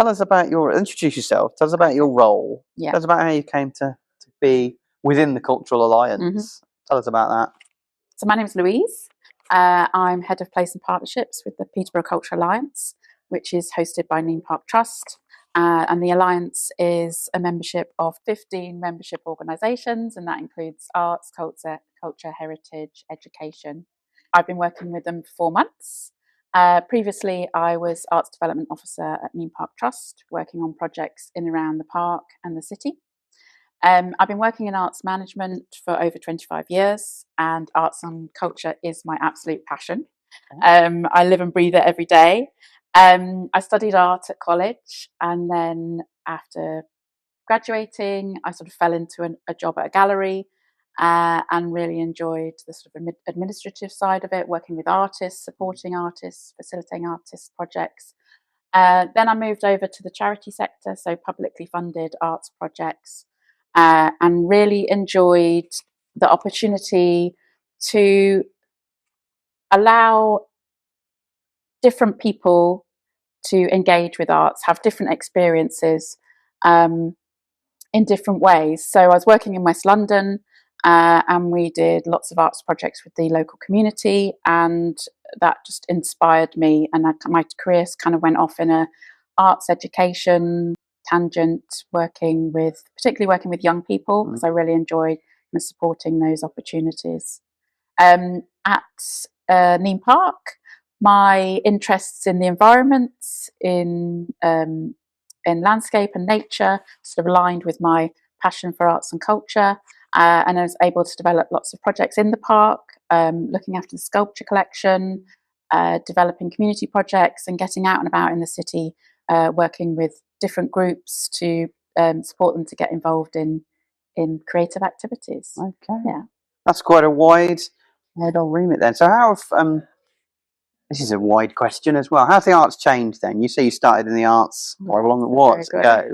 tell us about introduce yourself. Tell us about your role. Yeah. Tell us about how you came to be within the Cultural Alliance. Mm-hmm. Tell us about that. So my name is Louise. I'm Head of Place and Partnerships with the Peterborough Cultural Alliance, which is hosted by Neem Park Trust. And the Alliance is a membership of 15 membership organisations, and that includes arts, culture, heritage, education. I've been working with them for 4 months. Previously, I was Arts Development Officer at Neem Park Trust, working on projects in and around the park and the city. I've been working in arts management for over 25 years, and arts and culture is my absolute passion. I live and breathe it every day. I studied art at college, and then after graduating, I sort of fell into a job at a gallery and really enjoyed the sort of administrative side of it, working with artists, supporting artists, facilitating artists' projects. Then I moved over to the charity sector, so publicly funded arts projects, and really enjoyed the opportunity to allow different people to engage with arts, have different experiences in different ways. So I was working in West London, and we did lots of arts projects with the local community, and that just inspired me. And my career kind of went off in a arts education tangent, particularly working with young people, because I really enjoyed supporting those opportunities. At Neem Park, my interests in the environment, in landscape and nature, sort of aligned with my passion for arts and culture, and I was able to develop lots of projects in the park, looking after the sculpture collection, developing community projects, and getting out and about in the city, working with different groups to support them to get involved in creative activities. Okay, yeah, that's quite a wide old remit then. So how have this is a wide question as well. How's the arts changed then? You say you started in the arts quite a long ago.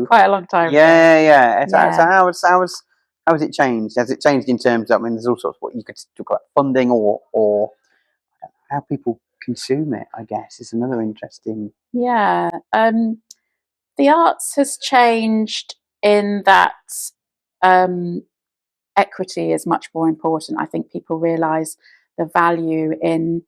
Quite a long time ago. Yeah. So how has it changed? Has it changed in terms of, I mean, there's all sorts of what you could talk about, funding or how people consume it, I guess, is another interesting. Yeah. The arts has changed in that equity is much more important. I think people realise the value in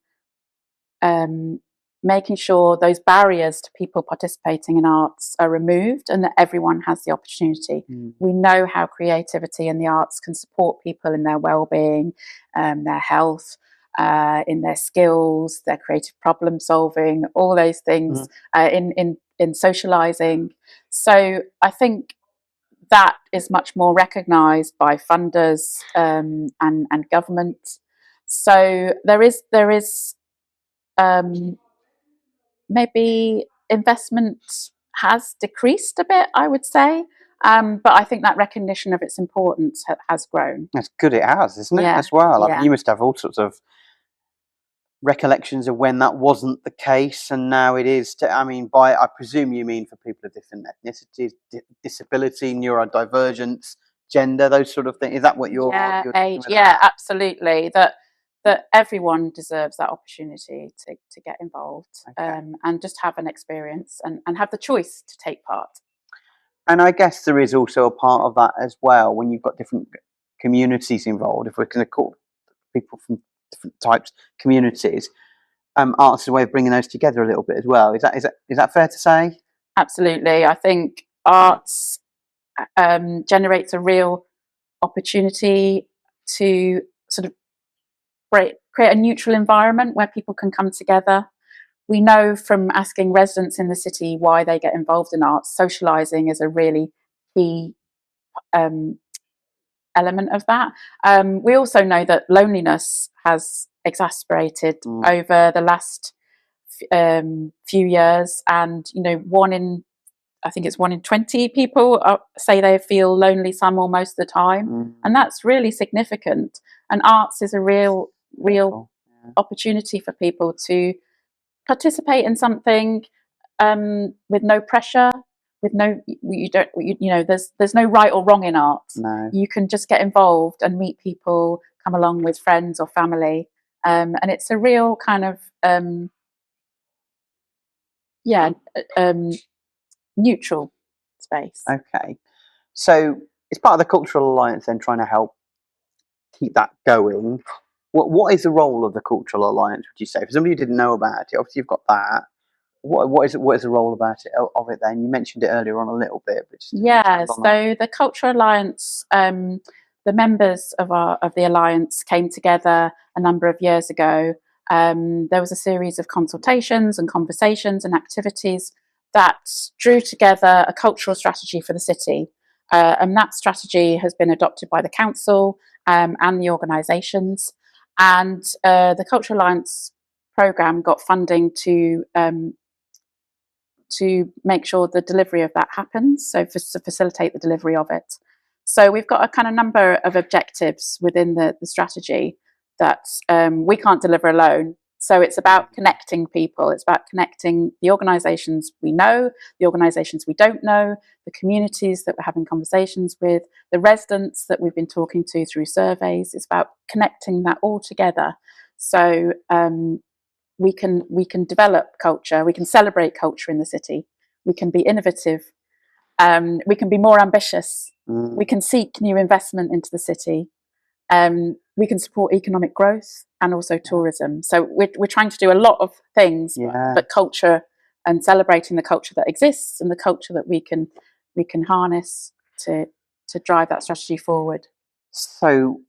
making sure those barriers to people participating in arts are removed and that everyone has the opportunity. We know how creativity and the arts can support people in their well-being, their health, in their skills, their creative problem solving, all those things, in socialising. So I think that is much more recognised by funders and government. So there is maybe investment has decreased a bit, I would say, but I think that recognition of its importance has grown. That's good, it has, isn't it? As well. I mean, you must have all sorts of recollections of when that wasn't the case, and now it is. I mean, I presume you mean for people of different ethnicities, disability, neurodivergence, gender, those sort of things. Is that what you're? Age. Yeah, absolutely. That everyone deserves that opportunity to get involved, and just have an experience and have the choice to take part. And I guess there is also a part of that as well when you've got different communities involved. If we're going to call people from different types, communities, arts is a way of bringing those together a little bit as well. Is that fair to say? Absolutely. I think arts generates a real opportunity to sort of create a neutral environment where people can come together. We know from asking residents in the city why they get involved in arts, socialising is a really key element of that. We also know that loneliness has exacerbated over the last few years, and I think it's 1 in 20 people say they feel lonely some or most of the time, and that's really significant. And arts is a real opportunity for people to participate in something with no pressure, with no there's no right or wrong in art. No. You can just get involved and meet people, come along with friends or family, and it's a real kind of neutral space. Okay. So it's part of the Cultural Alliance then trying to help keep that going. What is the role of the Cultural Alliance, would you say? For somebody who didn't know about it, obviously you've got that. What is the role about it of it then? You mentioned it earlier on a little bit, but just so the Cultural Alliance, the members of the Alliance came together a number of years ago. There was a series of consultations and conversations and activities that drew together a cultural strategy for the city. And that strategy has been adopted by the council and the organisations. And the Cultural Alliance programme got funding to make sure the delivery of that happens, so to facilitate the delivery of it. So we've got a kind of number of objectives within the strategy that we can't deliver alone. So it's about connecting people. It's about connecting the organisations we know, the organisations we don't know, the communities that we're having conversations with, the residents that we've been talking to through surveys. It's about connecting that all together. So we can develop culture, we can celebrate culture in the city, we can be innovative, we can be more ambitious, we can seek new investment into the city, we can support economic growth and also tourism. So we're trying to do a lot of things, but culture and celebrating the culture that exists and the culture that we can harness to drive that strategy forward. So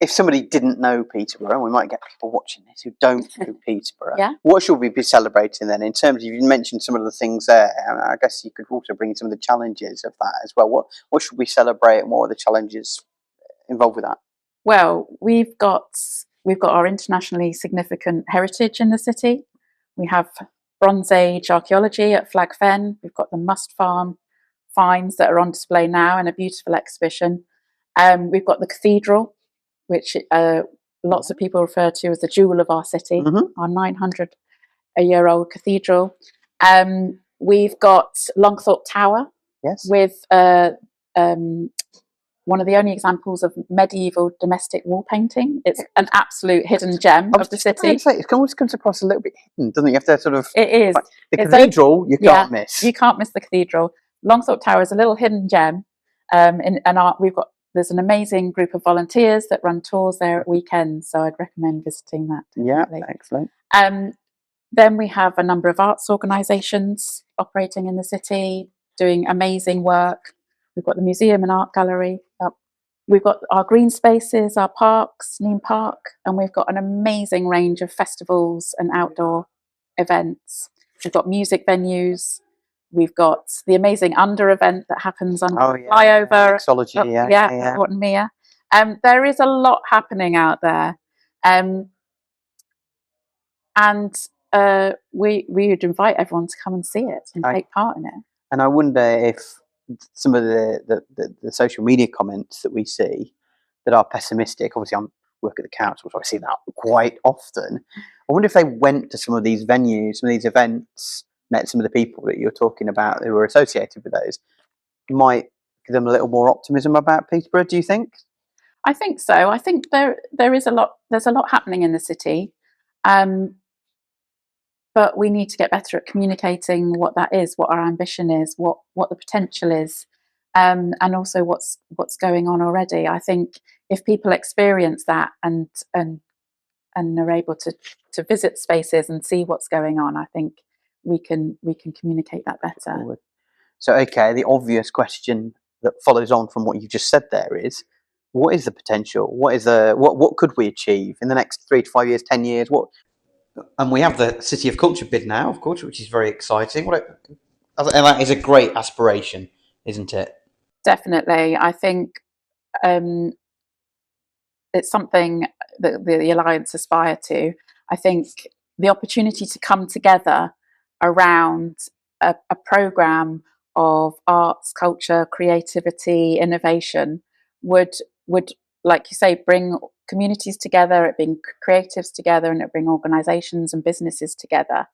if somebody didn't know Peterborough, we might get people watching this who don't know Peterborough. What should we be celebrating then? In terms of, you mentioned some of the things there, and I guess you could also bring in some of the challenges of that as well. What should we celebrate, and what are the challenges involved with that? Well, we've got our internationally significant heritage in the city. We have Bronze Age archaeology at Flag Fen. We've got the Must Farm finds that are on display now in a beautiful exhibition. We've got the cathedral, which lots of people refer to as the jewel of our city, our 900-year-old cathedral. We've got Longthorpe Tower, with one of the only examples of medieval domestic wall painting. It's an absolute hidden gem of the city. It almost comes across a little bit hidden, doesn't it? You have to sort of... It is. The cathedral, you can't miss. You can't miss the cathedral. Longthorpe Tower is a little hidden gem. There's an amazing group of volunteers that run tours there at weekends, so I'd recommend visiting that. Definitely. Yeah, excellent. Then we have a number of arts organisations operating in the city, doing amazing work. We've got the museum and art gallery. We've got our green spaces, our parks, Neem Park, and we've got an amazing range of festivals and outdoor events. We've got music venues. We've got the amazing Under event that happens under the flyover. Mixology, What and Mia. There is a lot happening out there, and we would invite everyone to come and see it and take part in it. And I wonder if some of the social media comments that we see that are pessimistic, obviously I work at the council, so I see that quite often. I wonder if they went to some of these venues, some of these events, met some of the people that you're talking about who are associated with those, might give them a little more optimism about Peterborough, do you think? I think so. I think there's a lot happening in the city. But we need to get better at communicating what that is, what our ambition is, what the potential is, and also what's going on already. I think if people experience that and are able to visit spaces and see what's going on, I think we can communicate that better. So, okay, the obvious question that follows on from what you've just said there is, what is the potential? What could we achieve in the next 3 to 5 years, 10 years? And we have the City of Culture bid now, of course, which is very exciting. And that is a great aspiration, isn't it? Definitely. I think it's something that the Alliance aspire to. I think the opportunity to come together around a programme of arts, culture, creativity, innovation would, like you say, bring communities together, it bring creatives together, and it bring organisations and businesses together.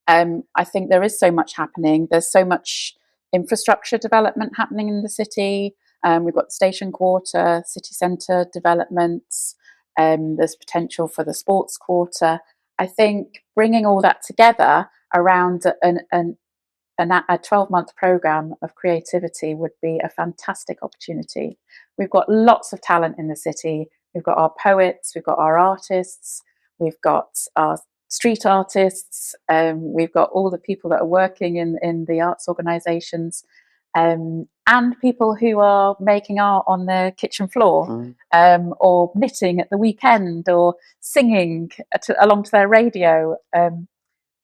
I think there is so much happening. There's so much infrastructure development happening in the city. We've got the Station Quarter, city centre developments. There's potential for the Sports Quarter. I think bringing all that together around a 12-month program of creativity would be a fantastic opportunity. We've got lots of talent in the city. We've got our poets, we've got our artists, we've got our street artists, we've got all the people that are working in the arts organisations, and people who are making art on their kitchen floor, or knitting at the weekend, or singing along to their radio.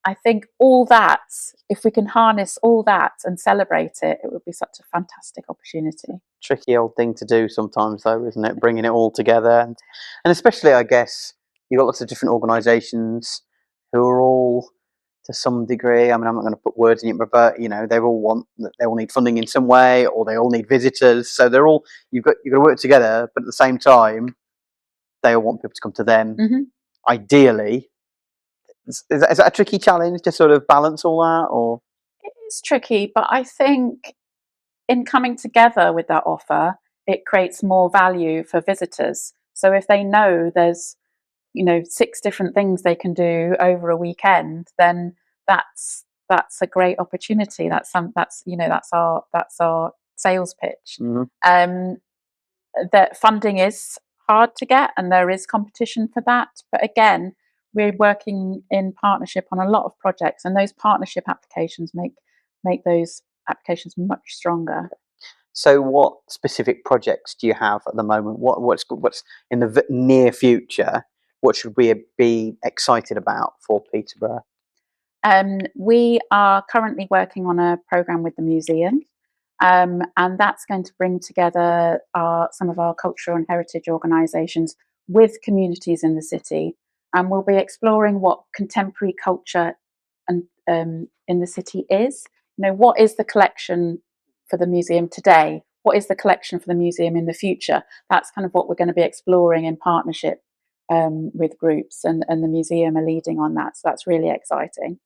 I think all that, if we can harness all that and celebrate it, it would be such a fantastic opportunity. Tricky old thing to do sometimes, though, isn't it? Bringing it all together, and especially, I guess, you've got lots of different organisations who are all, to some degree, I mean, I'm not going to put words in it, but they all need funding in some way, or they all need visitors. So they're all you've got to work together, but at the same time, they all want people to come to them. Mm-hmm. Ideally, is that a tricky challenge to sort of balance all that, or? It is tricky, but I think in coming together with that offer, it creates more value for visitors. So if they know there's 6 different things they can do over a weekend, then that's a great opportunity. That's our sales pitch. Mm-hmm. That funding is hard to get, and there is competition for that. But again, we're working in partnership on a lot of projects, and those partnership applications make those applications much stronger. So, what specific projects do you have at the moment? What's in the near future? What should we be excited about for Peterborough? We are currently working on a programme with the museum, and that's going to bring together some of our cultural and heritage organisations with communities in the city, and we'll be exploring what contemporary culture and in the city is. What is the collection for the museum today? What is the collection for the museum in the future? That's kind of what we're going to be exploring in partnership with groups, and the museum are leading on that. So that's really exciting.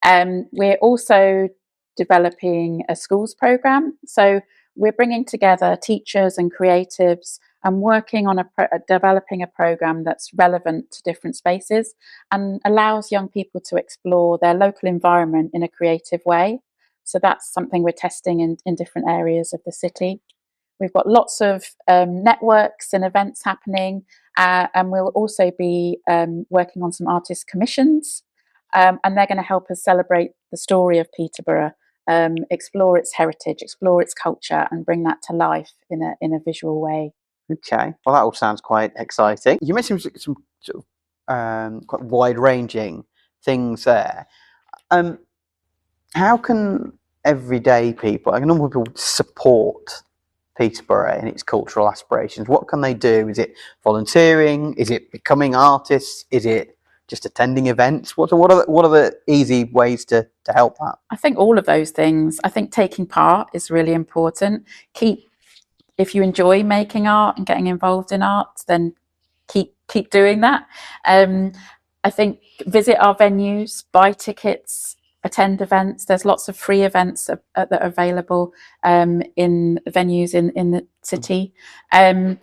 We're also developing a schools programme. So we're bringing together teachers and creatives and working on developing a programme that's relevant to different spaces and allows young people to explore their local environment in a creative way. So that's something we're testing in different areas of the city. We've got lots of networks and events happening, and we'll also be working on some artist commissions, and they're going to help us celebrate the story of Peterborough, explore its heritage, explore its culture, and bring that to life in a visual way. Okay, well, that all sounds quite exciting. You mentioned some sort of quite wide-ranging things there. How can everyday people, normal people, support Peterborough in its cultural aspirations? What can they do? Is it volunteering? Is it becoming artists? Is it just attending events? What are the easy ways to help that? I think all of those things. I think taking part is really important. If you enjoy making art and getting involved in art, then keep doing that. I think visit our venues, buy tickets, attend events. There's lots of free events that are available in venues in the city. Come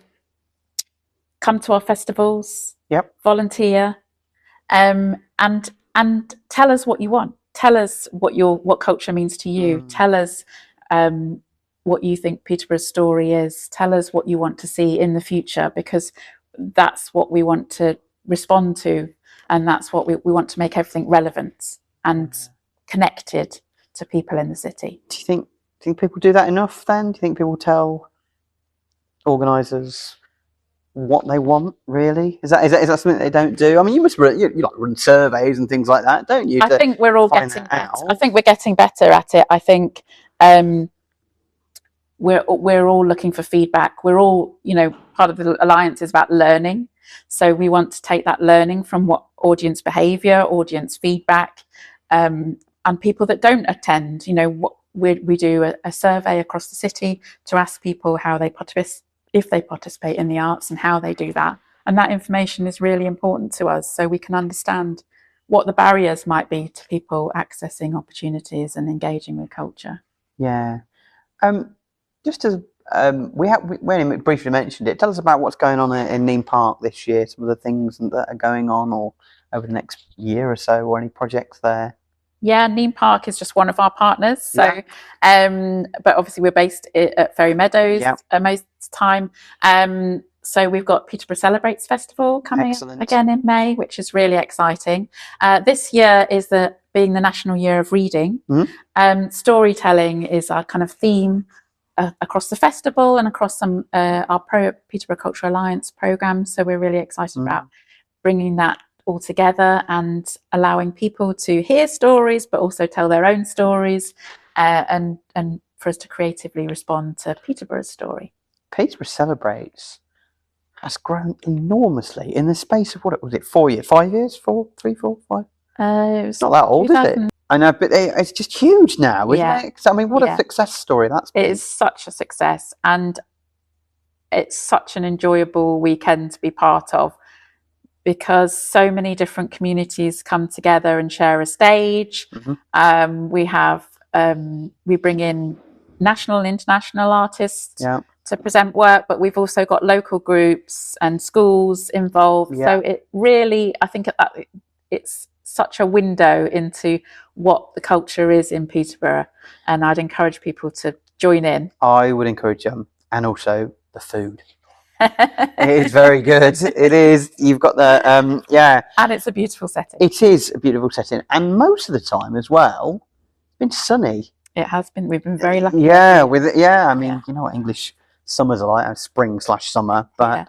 to our festivals. Yep. Volunteer, and tell us what you want. Tell us what culture means to you. Tell us what you think Peterborough's story is. Tell us what you want to see in the future, because that's what we want to respond to, and that's what we want to make everything relevant and connected to people in the city. Do you think people do that enough then? Do you think people tell organisers what they want, really? Is that something they don't do? I mean, you must run surveys and things like that, don't you? I think we're all getting better. Out. I think we're getting better at it. I think we're all looking for feedback. We're all, part of the Alliance is about learning. So we want to take that learning from what audience behaviour, audience feedback, and people that don't attend. We do a survey across the city to ask people how they if they participate in the arts and how they do that. And that information is really important to us, so we can understand what the barriers might be to people accessing opportunities and engaging with culture. Yeah. Just as we briefly mentioned it, tell us about what's going on in Neame Park this year, some of the things that are going on, or over the next year or so, or any projects there. Yeah, Neem Park is just one of our partners. So, but obviously we're based at Ferry Meadows most of the time. So we've got Peterborough Celebrates Festival coming up again in May, which is really exciting. This year is being the National Year of Reading. Storytelling is our kind of theme across the festival and across some our Peterborough Cultural Alliance programs. So we're really excited about bringing that all together and allowing people to hear stories, but also tell their own stories, and for us to creatively respond to Peterborough's story. Peterborough Celebrates has grown enormously in the space of, what was it, 4 years, 5 years, 4, 3, 4, 5? It's not that old, is it? I know, but it's just huge now, isn't it? I mean, what a success story that's been. It is such a success, and it's such an enjoyable weekend to be part of, because so many different communities come together and share a stage. We bring in national and international artists to present work, but we've also got local groups and schools involved. So it really, I think it's such a window into what the culture is in Peterborough, and I'd encourage people to join in. I would encourage them, and also the food. It is very good. It is. You've got the and it's a beautiful setting. It is a beautiful setting, and most of the time as well, it's been sunny. It has been. We've been very lucky. Yeah, with it. Yeah, I mean, you know what English summers are like, spring/summer. But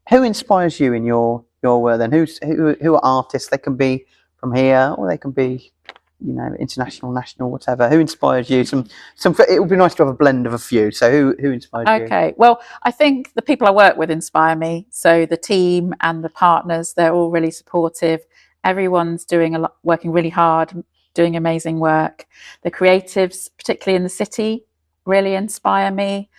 who inspires you in your work then? Who are artists? They can be from here, or they can be, you know, international, national, whatever. Who inspires you? Some. It would be nice to have a blend of a few. So who inspires you? Okay. Well, I think the people I work with inspire me. So the team and the partners, they're all really supportive. Everyone's doing a lot, working really hard, doing amazing work. The creatives, particularly in the city, really inspire me.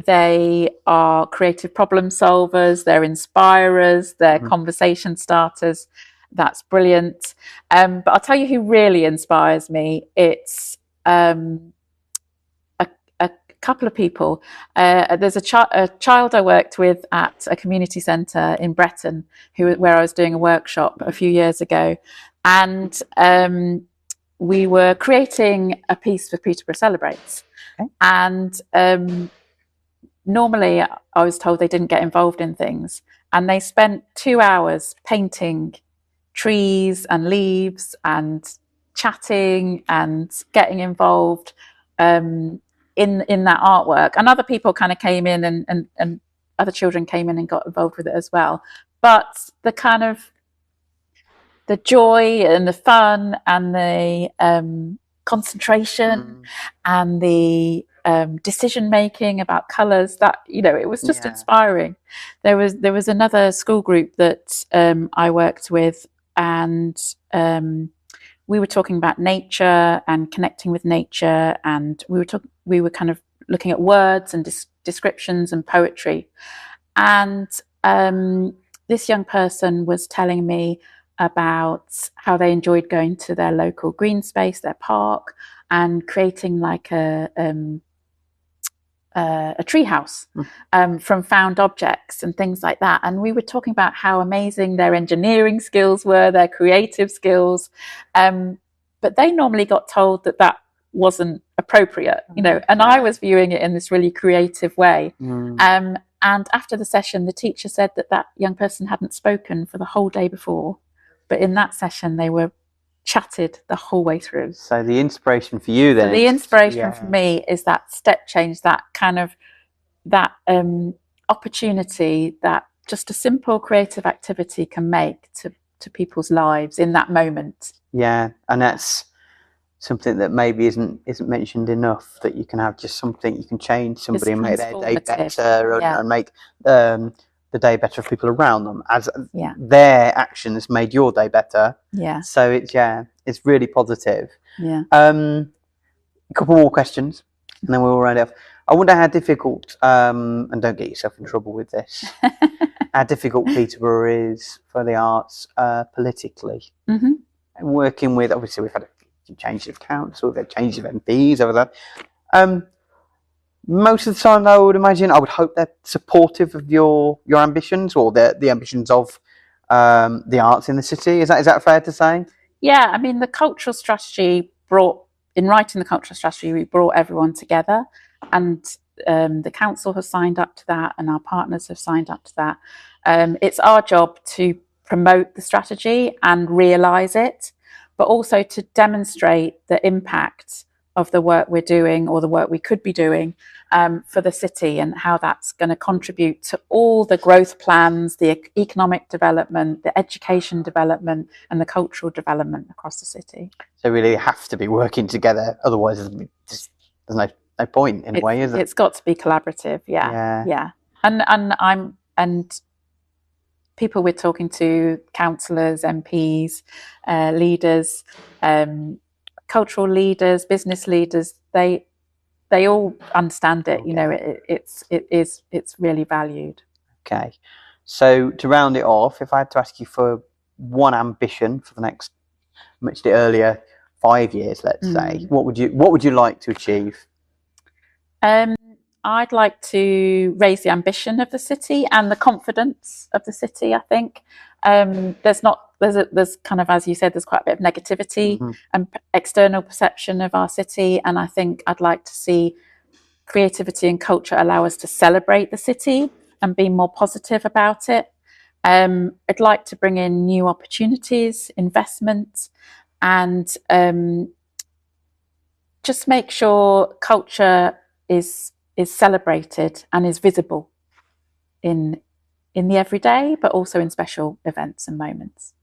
They are creative problem solvers. They're inspirers. They're conversation starters. That's brilliant. But I'll tell you who really inspires me. It's a couple of people. There's a child I worked with at a community centre in Breton, where I was doing a workshop a few years ago, and we were creating a piece for Peterborough Celebrates. And normally I was told they didn't get involved in things, and they spent 2 hours painting trees and leaves and chatting and getting involved in that artwork. And other people kind of came in, and other children came in and got involved with it as well. But the kind of the joy and the fun and the concentration and the decision making about colours, that, you know, it was just inspiring. There was another school group that I worked with, and we were talking about nature and connecting with nature, and we were kind of looking at words and descriptions and poetry. And this young person was telling me about how they enjoyed going to their local green space, their park, and creating like a tree house from found objects and things like that. And we were talking about how amazing their engineering skills were, their creative skills, but they normally got told that wasn't appropriate, you know, and I was viewing it in this really creative way. And after the session, the teacher said that young person hadn't spoken for the whole day before, but in that session they were chatted the whole way through. So the inspiration for you then? So the inspiration for me is that step change, that kind of opportunity that just a simple creative activity can make to people's lives in that moment. Yeah, and that's something that maybe isn't mentioned enough, that you can have just something, you can change somebody and make their day better, and make the day better of people around them, as their actions made your day better. So it's really positive. A couple more questions and then we'll round it off. I wonder how difficult, and don't get yourself in trouble with this, how difficult Peterborough is for the arts politically. And working with, obviously we've had a few changes of council, we've had changes of MPs over that. Most of the time, I would hope they're supportive of your ambitions, or the ambitions of the arts in the city. Is that fair to say? Yeah, I mean, the cultural strategy in writing the cultural strategy, we brought everyone together, and the council has signed up to that, and our partners have signed up to that. It's our job to promote the strategy and realise it, but also to demonstrate the impact of the work we're doing, or the work we could be doing, for the city, and how that's going to contribute to all the growth plans, the economic development, the education development, and the cultural development across the city. So really have to be working together, otherwise there's no point in a way, is it? It's got to be collaborative. Yeah. And people we're talking to, councillors, MPs, leaders, cultural leaders, business leaders, they all understand it. Okay. It's really valued. Okay, so to round it off, if I had to ask you for one ambition for the next, I mentioned it earlier, 5 years, let's say, what would you like to achieve? I'd like to raise the ambition of the city and the confidence of the city. I think there's kind of, as you said, there's quite a bit of negativity and external perception of our city, and I think I'd like to see creativity and culture allow us to celebrate the city and be more positive about it. I'd like to bring in new opportunities, investment, and just make sure culture is celebrated and is visible in the everyday, but also in special events and moments.